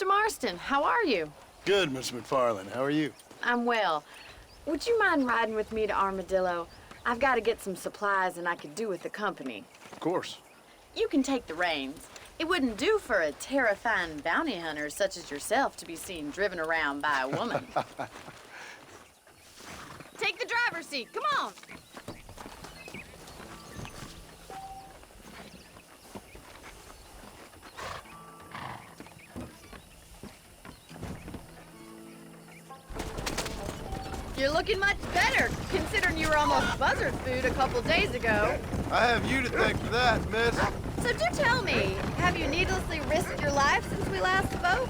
Mr. Marston, how are you? Good, Miss McFarland. How are you? I'm well. Would you mind riding with me to Armadillo? I've got to get some supplies and I could do with the company. Of course. You can take the reins. It wouldn't do for a terrifying bounty hunter such as yourself to be seen driven around by a woman. Take the driver's seat, come on! You're looking much better, considering you were almost buzzard food a couple days ago. I have you to thank for that, miss. So do tell me, have you needlessly risked your life since we last spoke?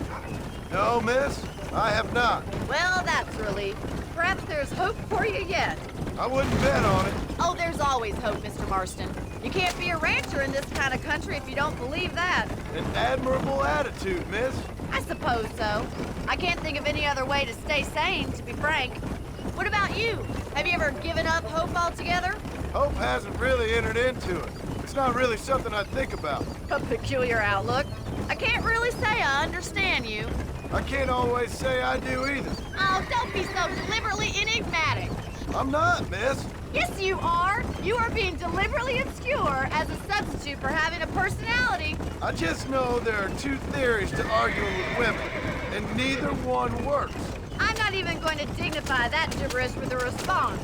No, miss, I have not. Well, that's a relief. Perhaps there's hope for you yet. I wouldn't bet on it. Oh, there's always hope, Mr. Marston. You can't be a rancher in this kind of country if you don't believe that. An admirable attitude, miss. I suppose so. I can't think of any other way to stay sane, to be frank. What about you? Have you ever given up hope altogether? Hope hasn't really entered into it. It's not really something I think about. A peculiar outlook. I can't really say I understand you. I can't always say I do either. Oh, don't be so deliberately enigmatic. I'm not, miss. Yes, you are. You are being deliberately obscure as a substitute for having a personality. I just know there are two theories to arguing with women, and neither one works. I'm not even going to dignify that gibberish with a response.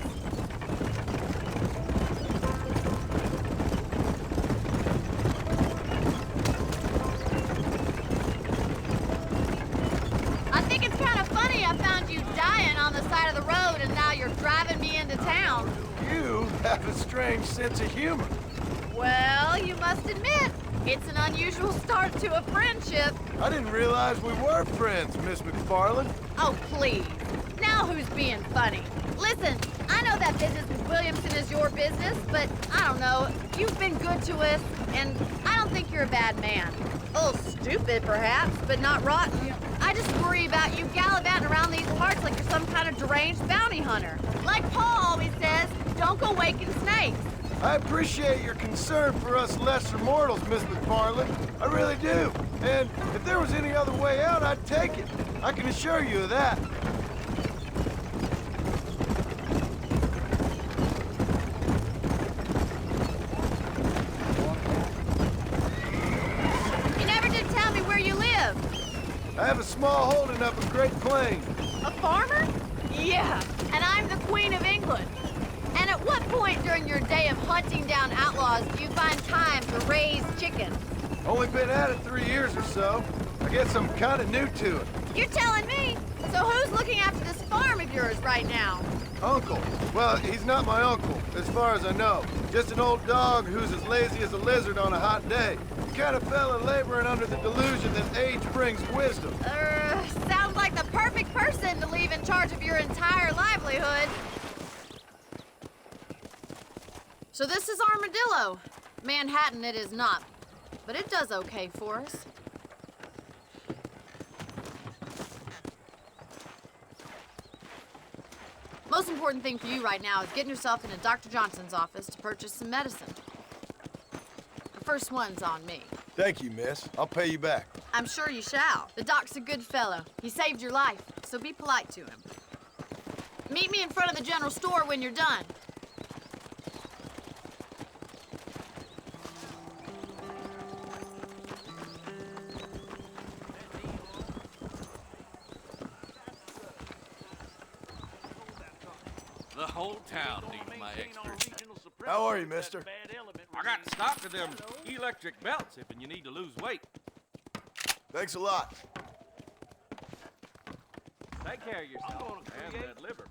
I think it's kind of funny I found you dying on the side of the road and now you're driving me into town. You have a strange sense of humor. Well, you must admit, it's an unusual start to a friendship. I didn't realize we were friends, Miss McFarland. Oh, please. Now who's being funny? Listen, I know that business with Williamson is your business, but I don't know. You've been good to us, and I don't think you're a bad man. A little stupid, perhaps, but not rotten. I just worry about you gallivanting around these parts like you're some kind of deranged bounty hunter. Like Paul always says, don't go waking snakes. I appreciate your concern for us lesser mortals, Miss McFarland. I really do. And if there was any other way out, I'd take it. I can assure you of that. You never did tell me where you live. I have a small holding up in Great Plains. A farmer? Yeah, and I'm the Queen of England. And at what point during your day of hunting down outlaws do you find time to raise chickens? Only been at it 3 years or so. I guess I'm kind of new to it. You're telling me? So who's looking after this farm of yours right now? Uncle. Well, he's not my uncle, as far as I know. Just an old dog who's as lazy as a lizard on a hot day. The kind of fella laboring under the delusion that age brings wisdom. Sounds like the perfect person to leave in charge of your entire livelihood. So this is Armadillo. Manhattan it is not, but it does okay for us. Most important thing for you right now is getting yourself into Dr. Johnson's office to purchase some medicine. The first one's on me. Thank you, miss. I'll pay you back. I'm sure you shall. The doc's a good fellow. He saved your life, so be polite to him. Meet me in front of the general store when you're done. The whole town needs my expertise. How are you, mister? I got stock of them electric belts if you need to lose weight. Thanks a lot. Take care of yourself and that liver.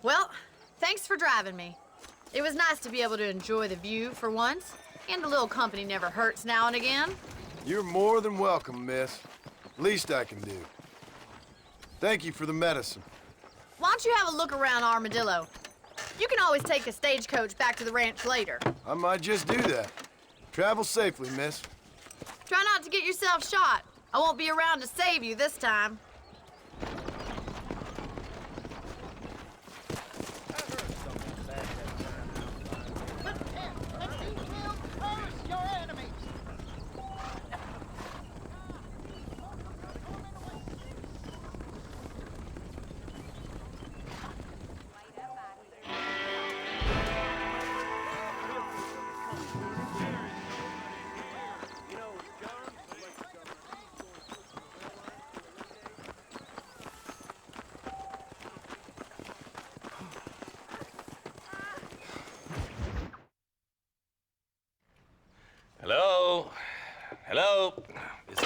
Well, thanks for driving me. It was nice to be able to enjoy the view for once, and a little company never hurts now and again. You're more than welcome, miss. Least I can do. Thank you for the medicine. Why don't you have a look around Armadillo? You can always take a stagecoach back to the ranch later. I might just do that. Travel safely, miss. Try not to get yourself shot. I won't be around to save you this time.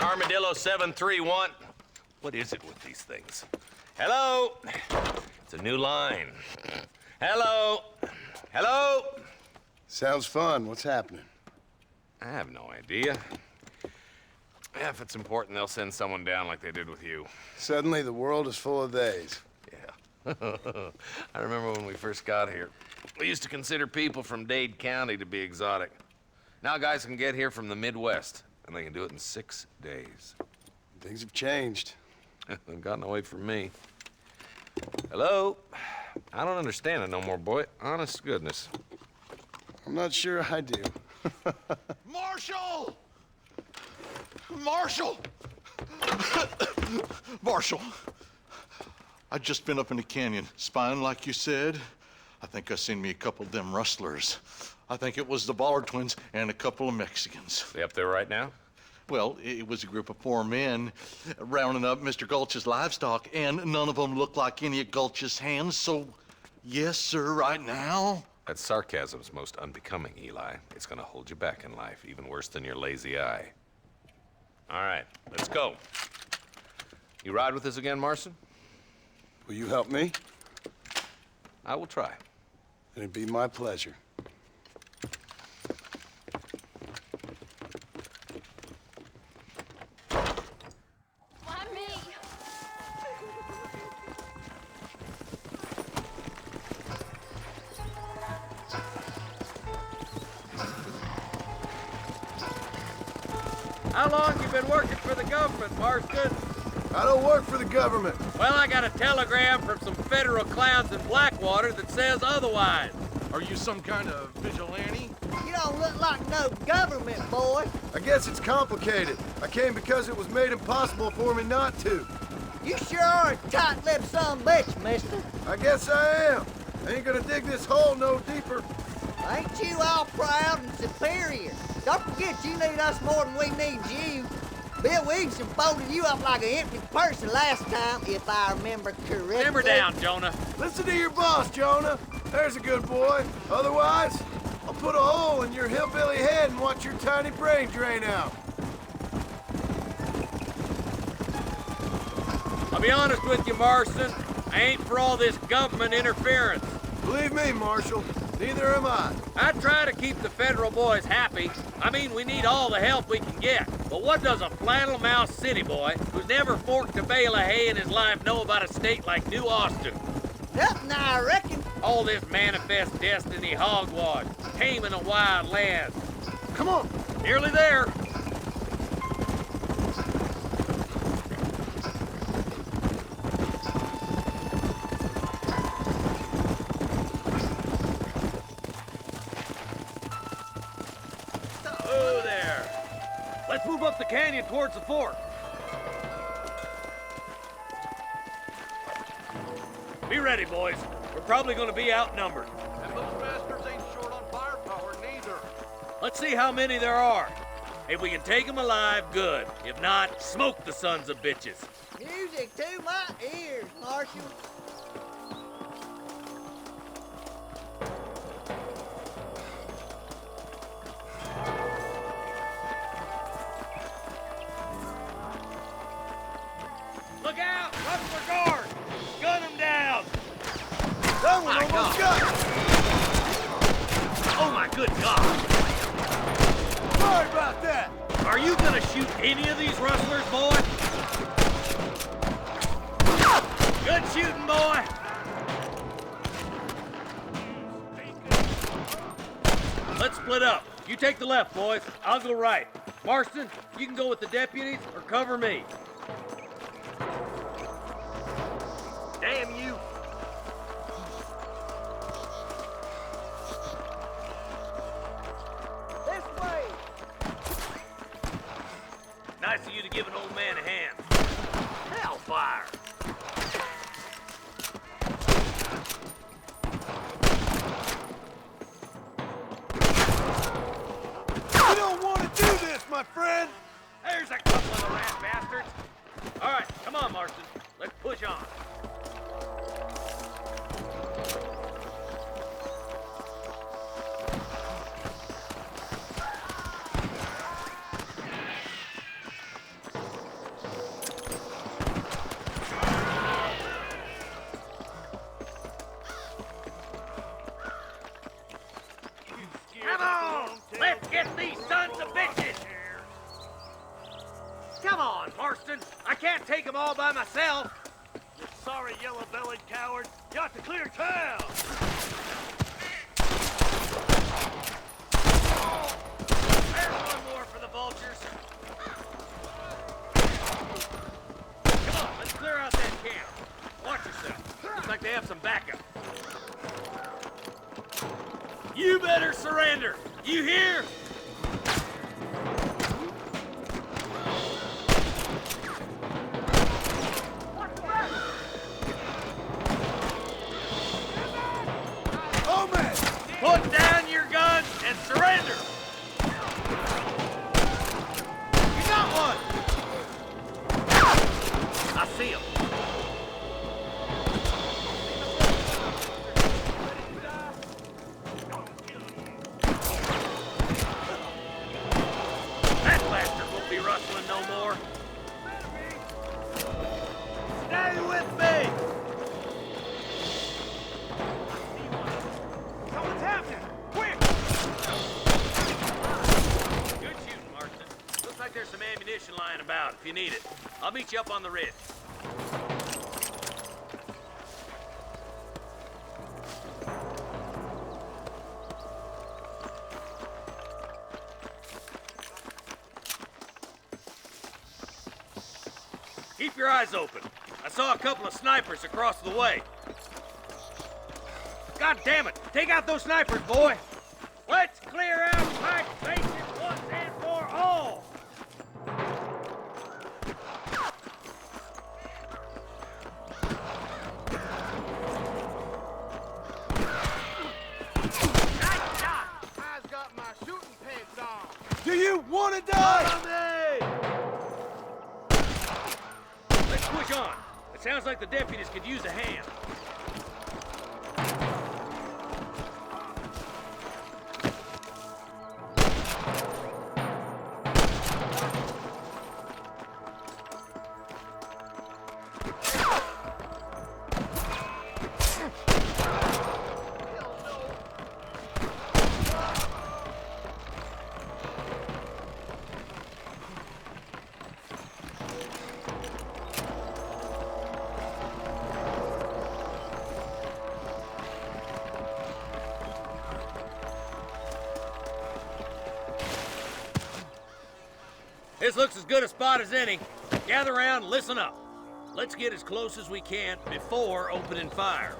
Armadillo 731. What is it with these things? Hello? It's a new line. Hello? Hello? Sounds fun. What's happening? I have no idea. Yeah, if it's important, they'll send someone down like they did with you. Suddenly, the world is full of theys. Yeah. I remember when we first got here. We used to consider people from Dade County to be exotic. Now guys can get here from the Midwest, and they can do it in 6 days. Things have changed. They've gotten away from me. Hello? I don't understand it no more, boy. Honest to goodness. I'm not sure I do. Marshall! Marshall! Marshall! I'd just been up in the canyon, spying like you said. I think I seen me a couple of them rustlers. I think it was the Ballard twins and a couple of Mexicans. They up there right now? Well, it was a group of 4 men rounding up Mr. Gulch's livestock, and none of them looked like any of Gulch's hands, so yes, sir, right now. That sarcasm's most unbecoming, Eli. It's gonna hold you back in life, even worse than your lazy eye. All right, let's go. You ride with us again, Marston? Will you help me? I will try. It'd be my pleasure. Why me? How long you been working for the government, Marston? I don't work for the government. Well, I got a telegram from some federal clowns in Blackwater that says otherwise. Are you some kind of vigilante? You don't look like no government, boy. I guess it's complicated. I came because it was made impossible for me not to. You sure are a tight-lipped son of a bitch, mister. I guess I am. I ain't gonna dig this hole no deeper. Ain't you all proud and superior? Don't forget you need us more than we need you. Bill Williamson folded you up like an empty person last time, if I remember correctly. Simmer down, Jonah. Listen to your boss, Jonah. There's a good boy. Otherwise, I'll put a hole in your hillbilly head and watch your tiny brain drain out. I'll be honest with you, Marston. I ain't for all this government interference. Believe me, Marshal, neither am I. I try to keep the federal boys happy. I mean, we need all the help we can get. But what does a flannel-mouthed city boy who's never forked a bale of hay in his life know about a state like New Austin? Nothing, I reckon. All this manifest destiny hogwash, taming a wild land. Come on. Nearly there. Oh, there. Let's move up the canyon towards the fort. Be ready, boys. We're probably going to be outnumbered. And those bastards ain't short on firepower, neither. Let's see how many there are. If we can take them alive, good. If not, smoke the sons of bitches. Music to my ears, Marshal. Look out! Rustler guard! Gun them down! That one My almost God. got me. Oh my good God! Sorry about that. Are you gonna shoot any of these rustlers, boy? Good shooting, boy! Let's split up. You take the left, boys. I'll go right. Marston, you can go with the deputies or cover me. Damn you! This way. Nice of you to give an old man a hand. Hellfire! You don't want to do this, my friend. There's a couple of the rat bastards. All right, come on, Marston. Let's push on. can't take them all by myself. You sorry yellow-bellied coward. You ought to clear town. There's one more for the vultures. Come on, let's clear out that camp. Watch yourself. Looks like they have some backup. You better surrender. You hear? Put down your guns and surrender! You got one! I see him. That bastard won't be rustling no more. Stay with me! Something's happening. Quick! Good shooting, Marston. Looks like there's some ammunition lying about if you need it. I'll meet you up on the ridge. Keep your eyes open. I saw a couple of snipers across the way. God damn it! Take out those snipers, boy! Let's clear out Pike Station once and for all! Nice shot! I've got my shooting pants on. Do you want to die? Follow me! Let's push on. It sounds like the deputies could use a hand. This looks as good a spot as any. Gather around, listen up. Let's get as close as we can before opening fire.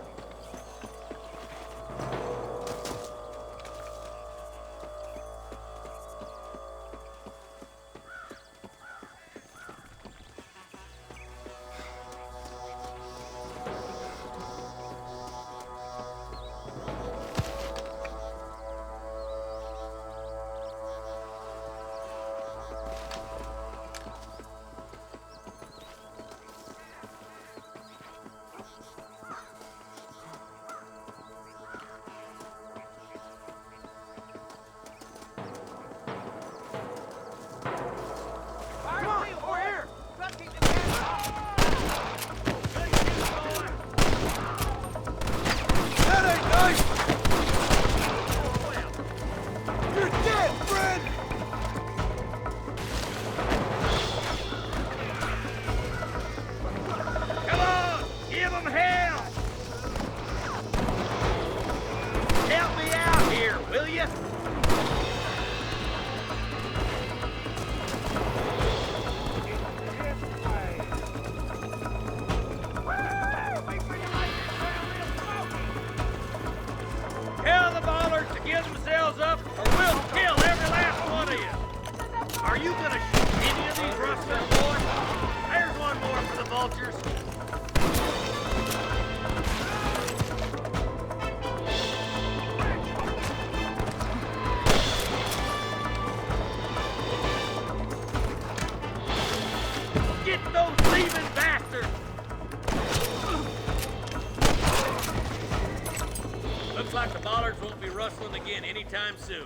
Again anytime soon.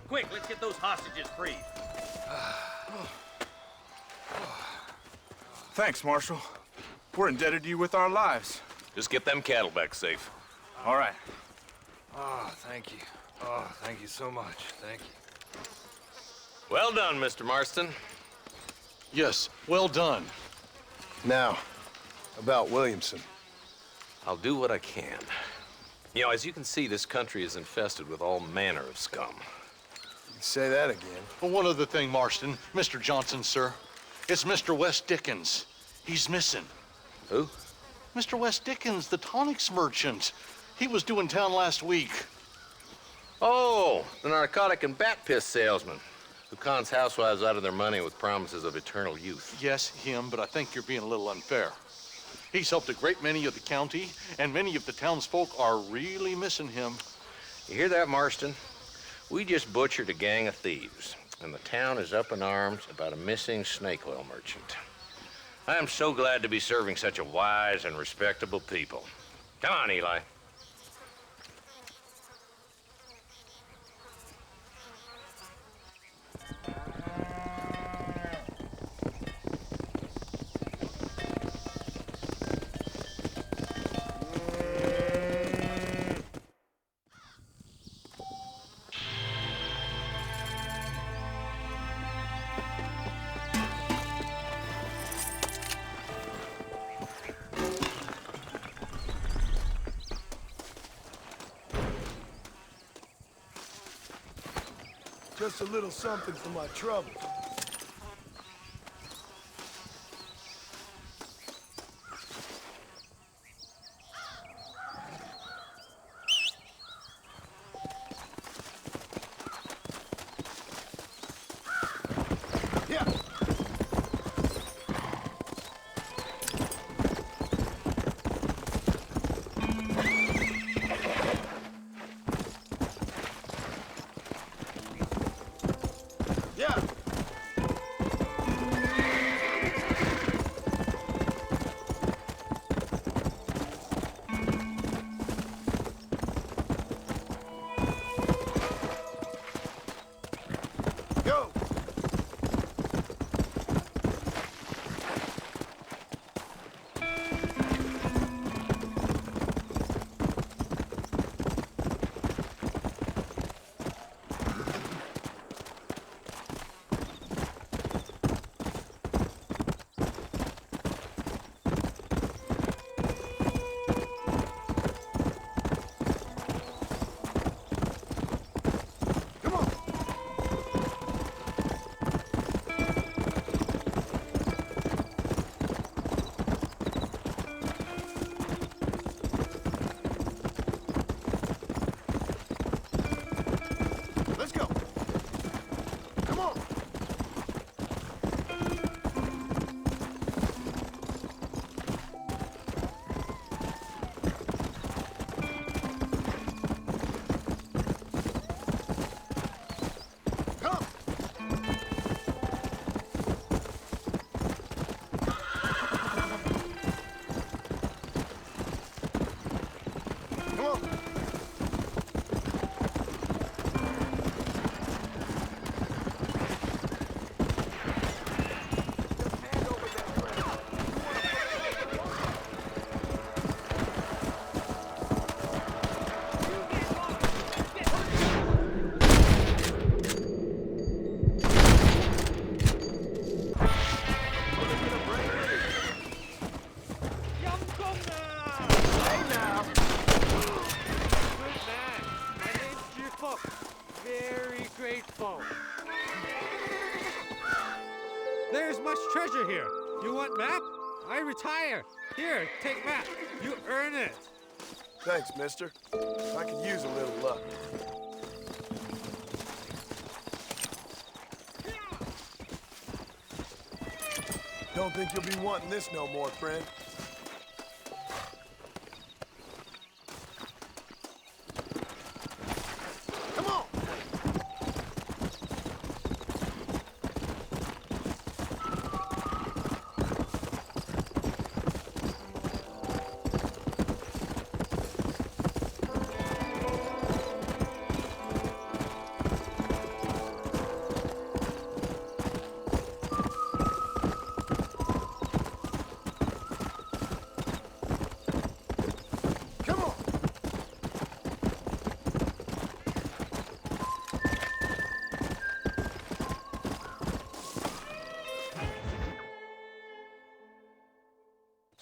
Quick, let's get those hostages freed. Thanks, Marshal. We're indebted to you with our lives. Just get them cattle back safe. All right. Oh, thank you. Oh, thank you so much. Thank you. Well done, Mr. Marston. Yes, well done. Now, about Williamson. I'll do what I can. You know, as you can see, this country is infested with all manner of scum. Say that again. Well, one other thing, Marston. Mr. Johnson, sir. It's Mr. West Dickens. He's missing. Who? Mr. West Dickens, the tonics merchant. He was due in town last week. Oh, the narcotic and bat piss salesman who cons housewives out of their money with promises of eternal youth. Yes, him, but I think you're being a little unfair. He's helped a great many of the county, and many of the townsfolk are really missing him. You hear that, Marston? We just butchered a gang of thieves, and the town is up in arms about a missing snake oil merchant. I am so glad to be serving such a wise and respectable people. Come on, Eli. Just a little something for my trouble. There's much treasure here. You want map? I retire. Here, take map. You earn it. Thanks, mister. I could use a little luck. Don't think you'll be wanting this no more, friend.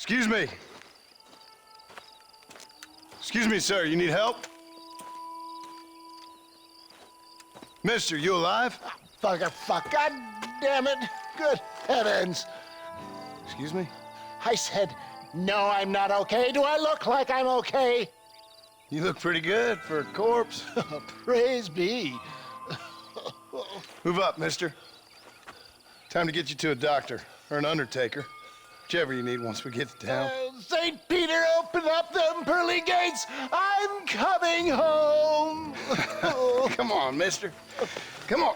Excuse me. Excuse me, sir. You need help? Mister, you alive? Fuck. God damn it. Good heavens. Excuse me? I said, no, I'm not okay. Do I look like I'm okay? You look pretty good for a corpse. Praise be. Move up, mister. Time to get you to a doctor or an undertaker. Whichever you need once we get to town. St. Peter, open up them pearly gates. I'm coming home. Come on, mister. Come on.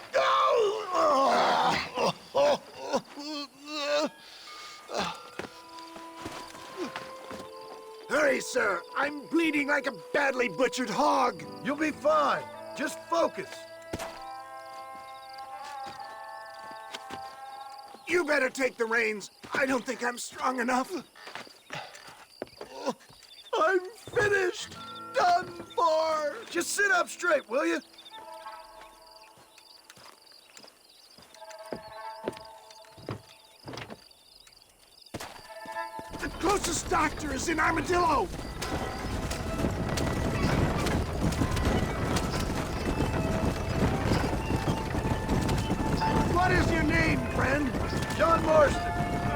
Hurry, sir. I'm bleeding like a badly butchered hog. You'll be fine. Just focus. You better take the reins. I don't think I'm strong enough. I'm finished. Done for. Just sit up straight, will you? The closest doctor is in Armadillo. What is your name, friend? John Marston.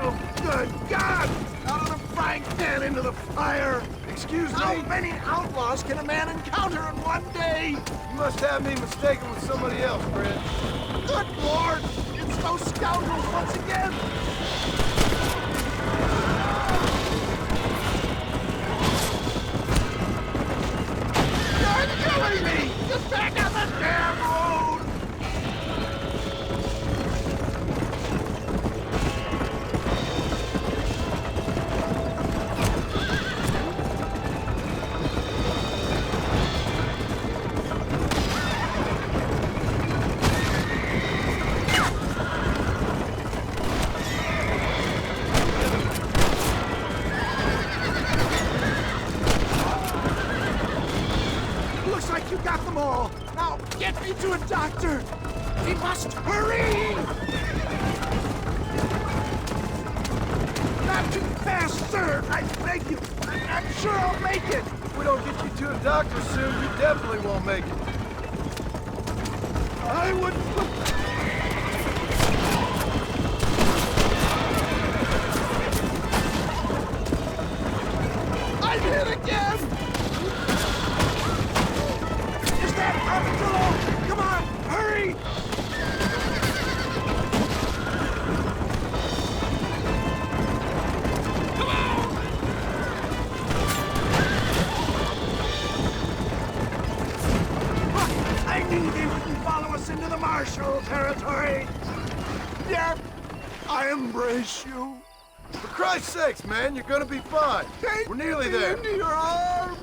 Oh, good God! Out of the frying pan into the fire! Excuse me? How many outlaws can a man encounter in one day? You must have me mistaken with somebody else, Fred. Good Lord! It's those scoundrels once again! You're killing me! Get back on the damn road! Looks like you got them all. Now, get me to a doctor. We must hurry! Not too fast, sir. I beg you. I'm sure I'll make it. If we don't get you to a doctor soon, you definitely won't make it. I would... I'm hit again! Is that Armadillo? Come on, hurry! Come on! I knew they wouldn't follow us into the Marshall territory. Yep, I embrace you. For Christ's sakes, man, you're gonna be fine. Take We're nearly me there. into your arms.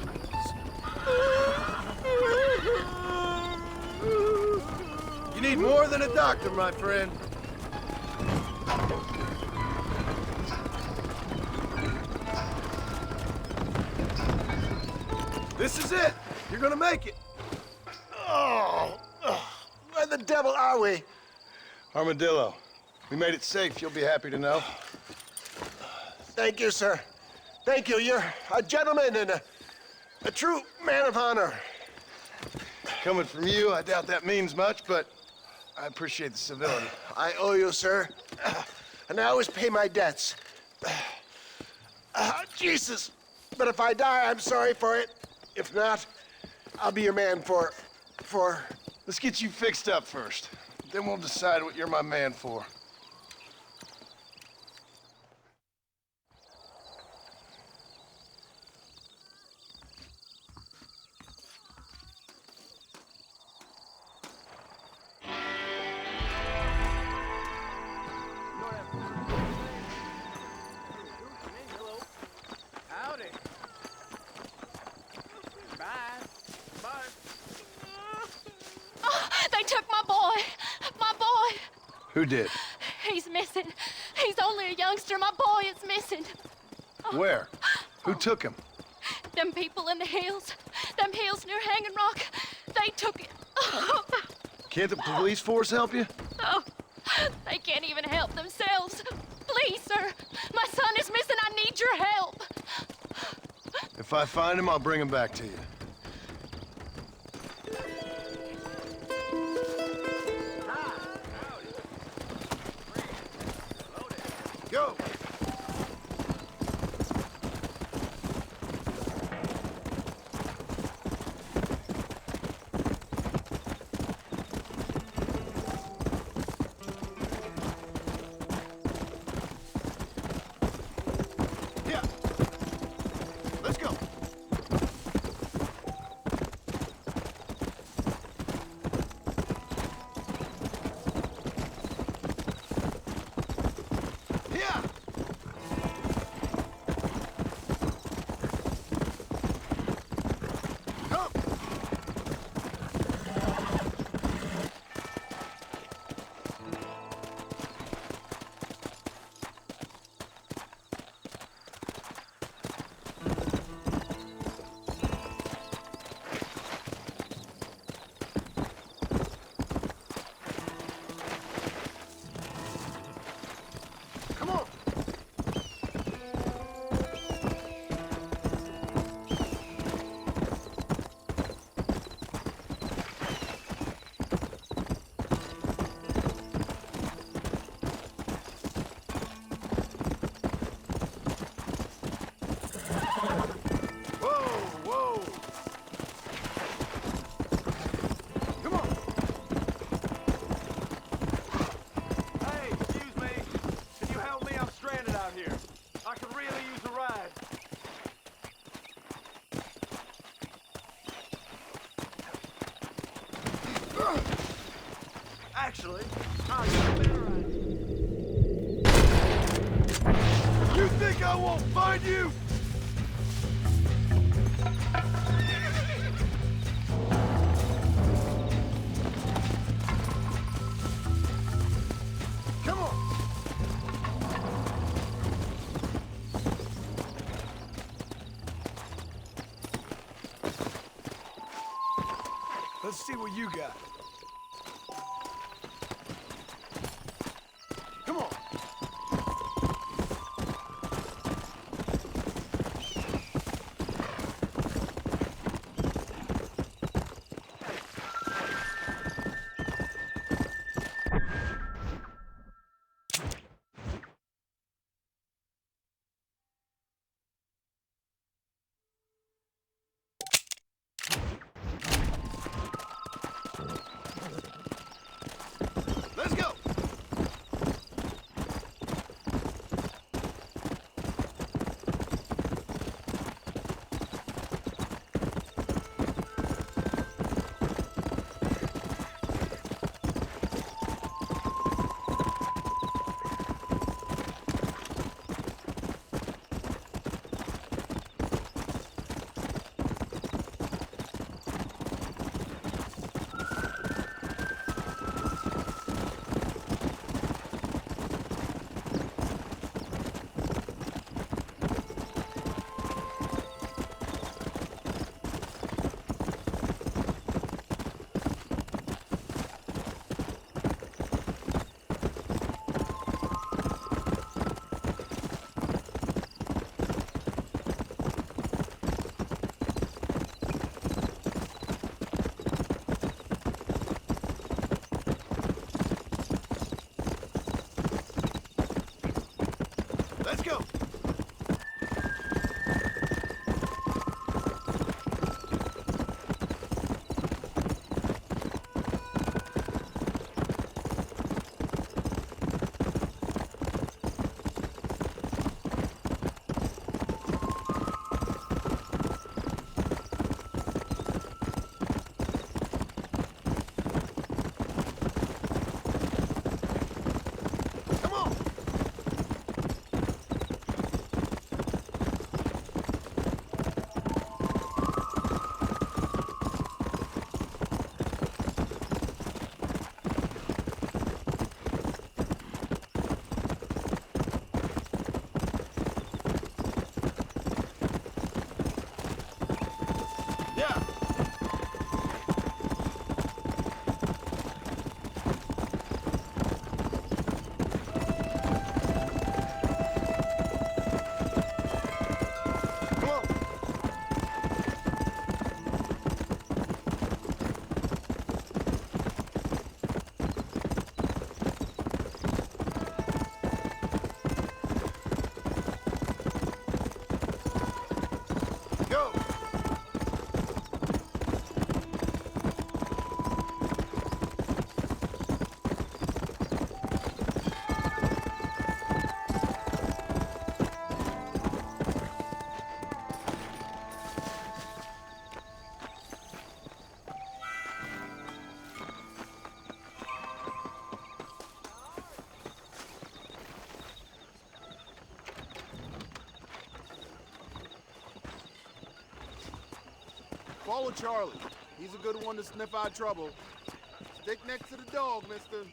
You need more than a doctor, my friend. This is it. You're gonna make it. Where the devil are we? Armadillo. We made it safe, you'll be happy to know. Thank you, sir. Thank you. You're a gentleman and a true man of honor. Coming from you, I doubt that means much, but I appreciate the civility. I owe you, sir. And I always pay my debts. Jesus. But if I die, I'm sorry for it. If not, I'll be your man for... Let's get you fixed up first. Then we'll decide what you're my man for. Howdy. Bye. Bye. Oh, they took my boy. My boy. Who did? He's missing. He's only a youngster. My boy is missing. Where? Who took him? Them people in the hills. Them hills near Hanging Rock. They took it. Oh, Can't the police force help you? oh, they can't even help themselves. Please, sir. My son is missing. I need your help. If I find him, I'll bring him back to you. Go! Yeah. Let's go. Yeah. Come. Come on. Whoa, whoa. Come on. Hey, excuse me. Can you help me? I'm stranded out here. I could really use a ride. Actually, I'll get a better idea. You think I won't find you? Come on. Let's see what you got. Come on. Follow Charlie. He's a good one to sniff out trouble. Stick next to the dog, mister.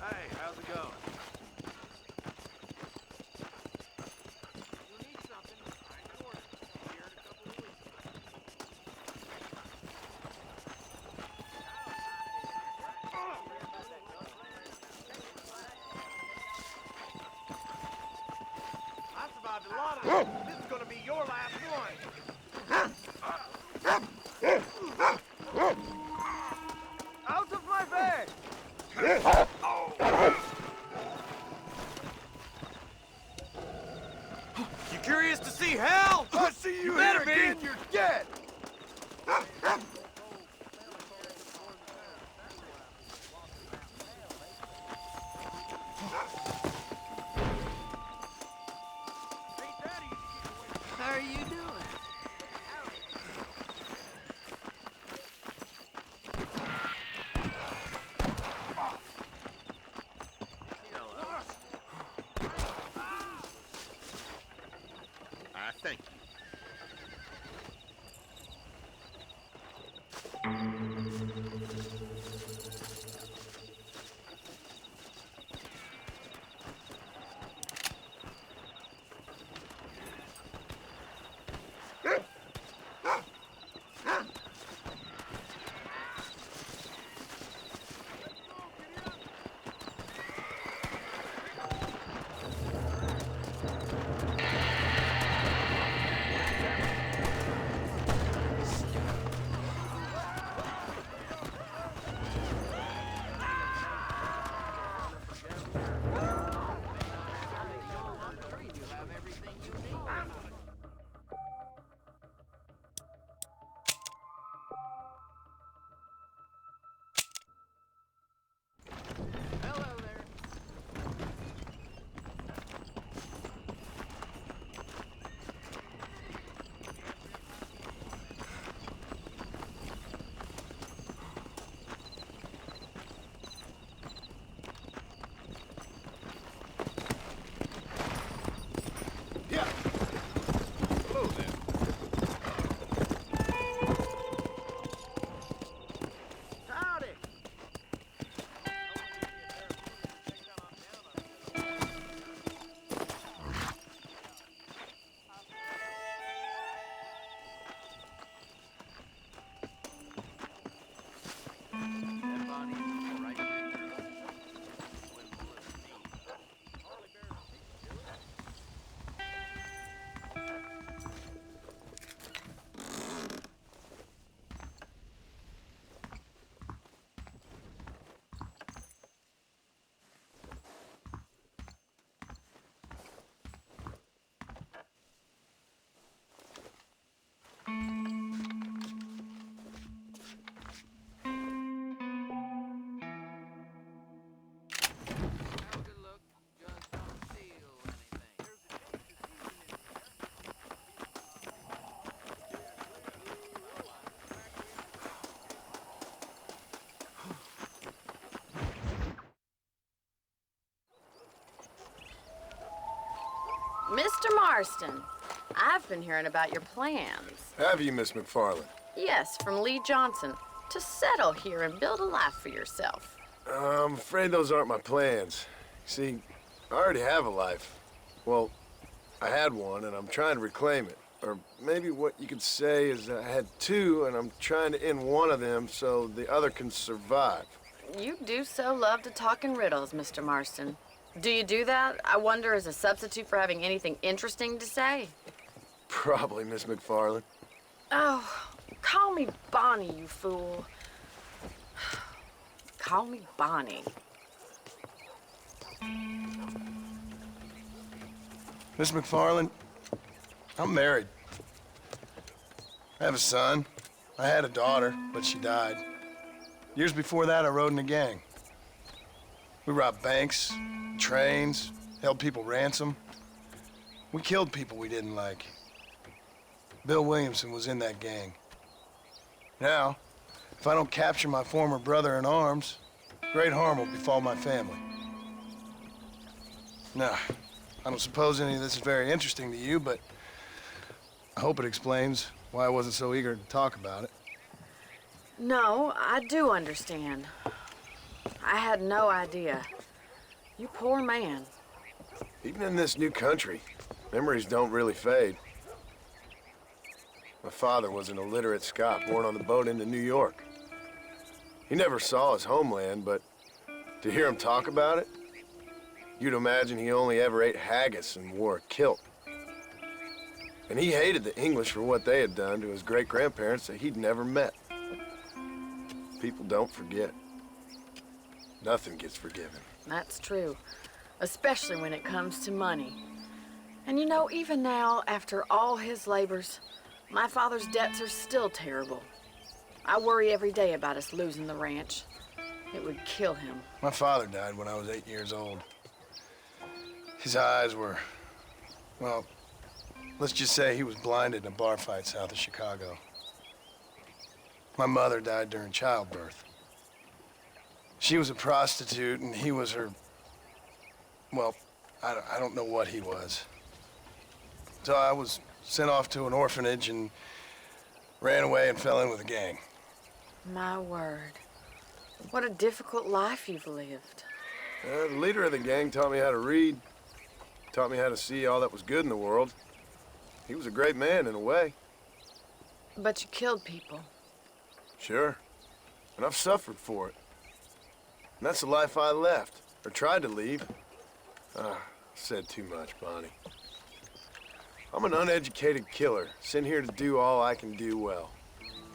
Hey, how's it going? You need something, I can order. Here in a couple of weeks. I survived a lot of them. This is gonna be your last one. Out of my bed! You curious to see hell? I see you better here again, be. you're dead. How are you doing? I thank you. Mr. Marston, I've been hearing about your plans. Have you, Miss McFarland? Yes, from Lee Johnson. to settle here and build a life for yourself. I'm afraid those aren't my plans. See, I already have a life. Well, I had one, and I'm trying to reclaim it. Or maybe what you could say is I had two, and I'm trying to end one of them so the other can survive. You do so love to talk in riddles, Mr. Marston. Do you do that, I wonder, as a substitute for having anything interesting to say? Probably, Miss McFarland. Oh, call me Bonnie, you fool. Call me Bonnie. Miss McFarland, I'm married. I have a son. I had a daughter, but she died. Years before that, I rode in a gang. We robbed banks, trains, held people ransom. We killed people we didn't like. Bill Williamson was in that gang. Now, if I don't capture my former brother in arms, great harm will befall my family. Now, I don't suppose any of this is very interesting to you, but I hope it explains why I wasn't so eager to talk about it. No, I do understand. I had no idea. You poor man. Even in this new country, memories don't really fade. My father was an illiterate Scot born on the boat into New York. He never saw his homeland, but to hear him talk about it, you'd imagine he only ever ate haggis and wore a kilt. And he hated the English for what they had done to his great-grandparents that he'd never met. People don't forget. Nothing gets forgiven. That's true, especially when it comes to money. And you know, even now, after all his labors, my father's debts are still terrible. I worry every day about us losing the ranch. It would kill him. My father died when I was 8 years old. His eyes were, well, let's just say he was blinded in a bar fight south of Chicago. My mother died during childbirth. She was a prostitute, and he was her, well, I don't know what he was. So I was sent off to an orphanage and ran away and fell in with a gang. My word. What a difficult life you've lived. The leader of the gang taught me how to read, taught me how to see all that was good in the world. He was a great man in a way. But you killed people. Sure. And I've suffered for it. And that's the life I left, or tried to leave. Said too much, Bonnie. I'm an uneducated killer, sent here to do all I can do well.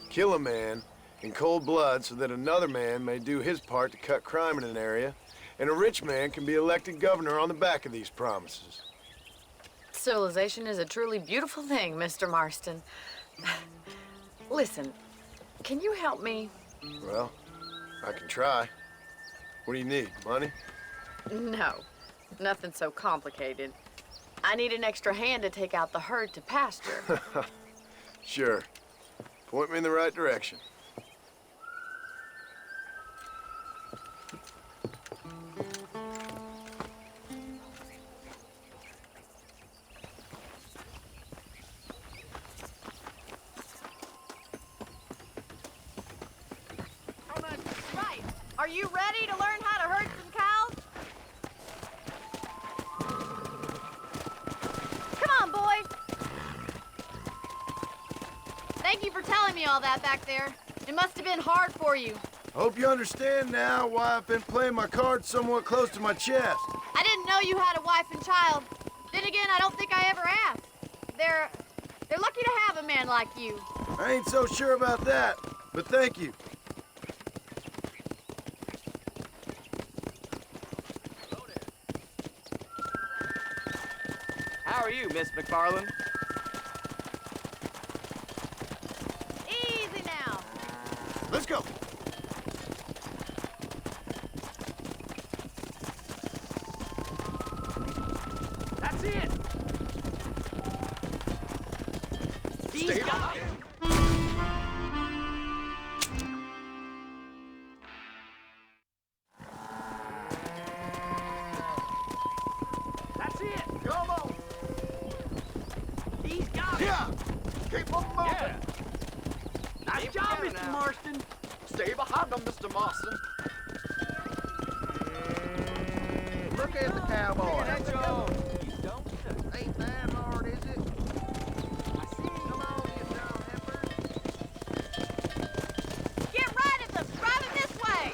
Kill a man in cold blood so that another man may do his part to cut crime in an area, and a rich man can be elected governor on the back of these promises. Civilization is a truly beautiful thing, Mr. Marston. Listen, can you help me? Well, I can try. What do you need, money? No, nothing so complicated. I need an extra hand to take out the herd to pasture. Sure. Point me in the right direction. Right. Are you ready to learn how to herd some cows? Come on, boys. Thank you for telling me all that back there. It must have been hard for you. Hope you understand now why I've been playing my cards somewhat close to my chest. I didn't know you had a wife and child. Then again, I don't think I ever asked. They're lucky to have a man like you. I ain't so sure about that, but thank you. How are you, Miss McFarland? Easy now. Let's go. That's it! These guys! That's it! Come on! These guys! Yeah! Keep them moving! Yeah! Nice job, Mr. Marston! Stay behind them, Mr. Marston. Look at the cowboy. You don't say. Ain't that hard, is it? I see. Come on, you down heifer. Get right at them! Drive it this way!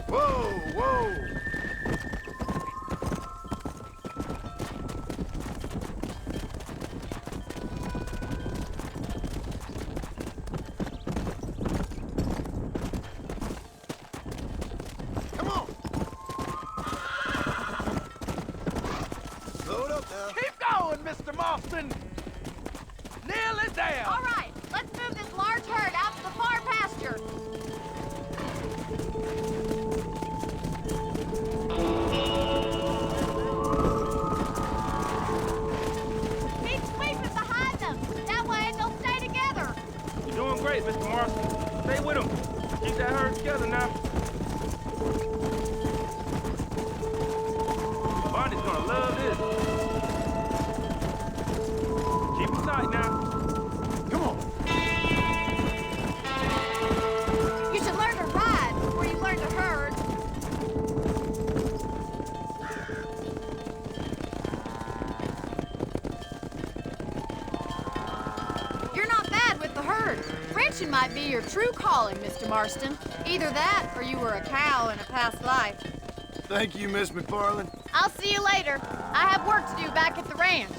Whoa, whoa! Come on! Slow it up now. Keep going, Mr. Marston. Nearly there. All right, let's move this large herd out to the far pasture. Keep sweeping behind them. That way they'll stay together. You're doing great, Mr. Marston. Stay with him. Keep that herd together now. Bonnie's gonna love this. Keep it tight now. Come on! You should learn to ride before you learn to herd. You're not bad with the herd. Ranching might be your true calling, Mr. Marston. Either that, or you were a cow in a past life. Thank you, Miss McFarland. I'll see you later. I have work to do back at the ranch.